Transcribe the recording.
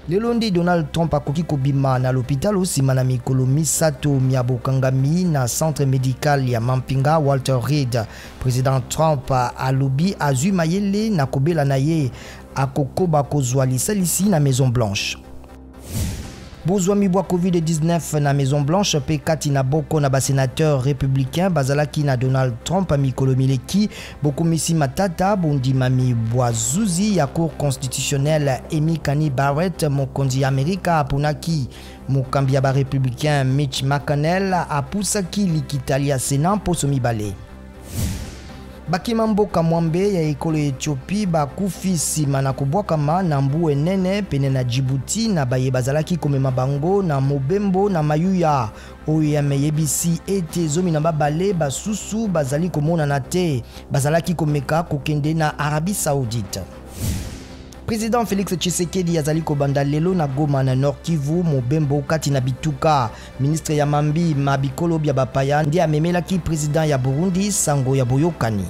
Lelondi Donald Trump akoki kobima na l'hôpital osima na mikolo misato miabokangami na centre médical ya Mampinga Walter Reed. Président Trump alobi azwi mayele na kobela na ye akokoba kozwa lisalisi na Maison Blanche. Bozwami bwa COVID-19 na Maison Blanche pe kati na boko na sénateur républicain bazalaki na Donald Trump mikolo mileki bokomisi matata bondimami bwa zuzi ya cour constitutionnelle Amy Coney Barrett mokonzi Amerika apunaki mokambi ya ba républicain Mitch McConnell apusaki likitali ya Sénat poso mibale. Bakima mboka mwambe ya ekolo Ethiopie bakufi sima na kubwakama na mbu enene pene na Djibouti na baye bazalaki komema bango na mobembo na mayuya oyo ya meyebisi ete zomi na babale basusu bazali komona na te bazalaki komeka kokende na Arabie Saoudite. Président Félix Tshisekedi azali kobanda lelo na Goma na Nord Kivu mobembo kati na bituka. Ministre ya Mambi Mabikolo bya bapaya ndi amemelaki président ya Burundi sango ya boyokani.